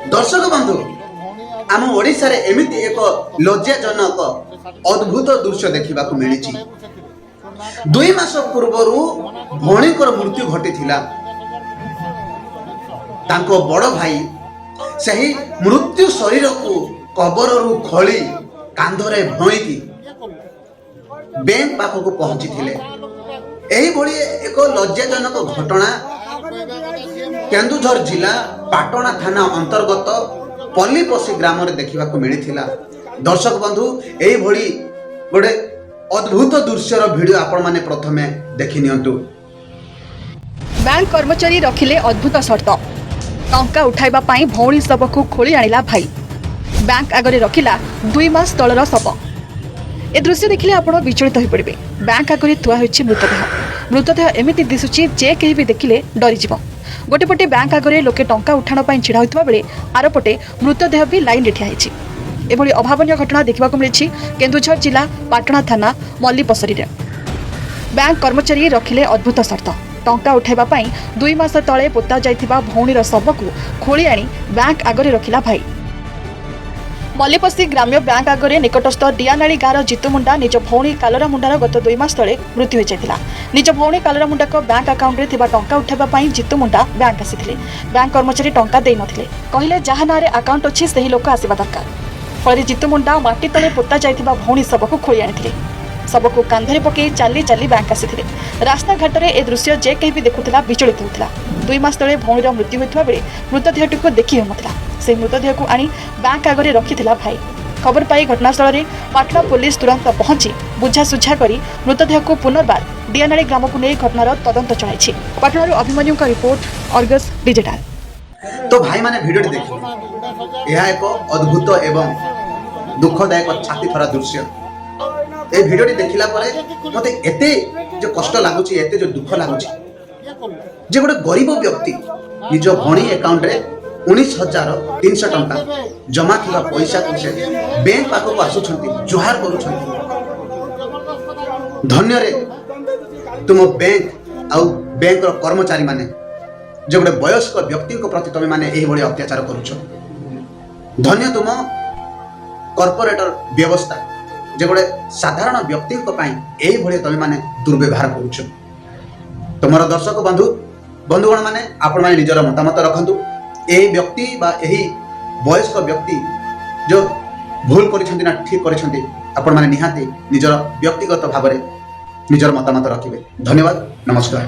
दर्शक बंधु आम ओडिशा रे एमिति एक लज्जाजनक अद्भुत दृश्य देखा मिली। 2 मास पूर्व भणीकर मृत्यु घटी बड़ भाई सही मृत्यु शरीर को कबर खोली कांधरे भईकी बैंक पाखक पहुंची एक लज्जाजनक घटना केन्दुझर जिला पाटना थाना अंतर्गत पल्लीपसी ग्राम में देखा मिलता। दर्शक बंधु यही गोटे अद्भुत दृश्यर वीडियो आपण माने प्रथमे देखि नियंतु। बैंक कर्मचारी रखिले अद्भुत शर्त टंका उठाइबा पाई भौणी शव को खोली आनिला भाई बैंक आगरे रखिला 2 मास तलर शव। ए दृश्य देखिले आपण विचलित हो पड़े। बैंक आगरे थुआ होछि मृतदेह एमिति दिसुछि जे केही भी देखिले डरी जीव। गोटे पटे बैंक आगरे लोके टंका उठाण पाई छिड़ा होइतबा बेले आर पटे मृतदेह भी लाइन ठिया होइछि। एभली अभावनीय घटना देखा मिली केन्दुझर जिला पाटना थाना मल्लीपसरी रे। बैंक कर्मचारी रखिले अद्भुत शर्त टंका उठाइबा पाई 2 मास तले पोता जाइथिबा भौणीर शव को खोली आनी बैंक आगरे रखिला भाई। मल्लीपसी ग्राम्य बैंक आगरे निकटस्थ डियानाली गाँव जितु मुंडा निज भौणी कालरा मुंडार गत 2 मास तले मृत्यु हो जाइथिला। निज भौणी कालरा मुंडा को बैंक अकाउंट रे थिबा टंका उठाइबा पाई जितु मुंडा बैंक आसीथिले। बैंक कर्मचारी टंका देई नथिले, कहिले जहा नारे अकाउंट अछि सेही लोक आसीबा दरकार। फल जितु मुंडा माटी तले पोता जाइथिबा भौणी शव को खोली आनिथिले। शव को कांधरे पकई चाली चाली बैंक आसीथिले। रास्ता घाट रे ए दृश्य जे केही भी देखुथिला विचलित होउथिला। 2 मास तले भौणीर मृत्यु होइथिबा बेले मृतदेहटिको देखि हेउनथिला। से मृतदेह को आनी बैंक आगरे रखिथिला भाई। खबर पाई घटनास्थल रे पाटना पुलिस तुरंत पहुंची बुझासुझा करी मृतदेह को पुनर्बार डियानाली ग्राम को नहीं घटनार तदंत चलाइछि। पाटना अभिमन्यु का रिपोर्ट, अर्गस डिजिटल। तो भाई माने वीडियो देखिए, यह एक अद्भुत एवं दुखदायक छाती थरा दृश्य। ए वीडियो देखिला परे मते एते जो कष्ट लागुची, एते जो दुख लागुची जे गोटे गरीब व्यक्ति निज भणी अकाउंट रे 19,300 टंका जमा थिबा पैसा को से बैंक पाखक आसुछंती, जुहार करूछंती। धन्य रे तुम बैंक आउ बैंक रो कर्मचारी माने जे गोटे वयस्क व्यक्ति को प्रति तुम माने एही भली अत्याचार करूछ। धन्य तुम कॉर्पोरेटर व्यवस्था जे गोटे साधारण व्यक्ति को पाई एही भली तुम माने दुर्व्यवहार करूछ। तुमर दर्शक बंधुगण माने आपण माने निजर मतामत रखंतु। एही व्यक्ति बा एही वयस्क व्यक्ति जो भूल करिसंती ना ठीक करिसंती, आपण माने निहाती निजर व्यक्तिगत भाव में निजर मतामत रखिबे। धन्यवाद, नमस्कार।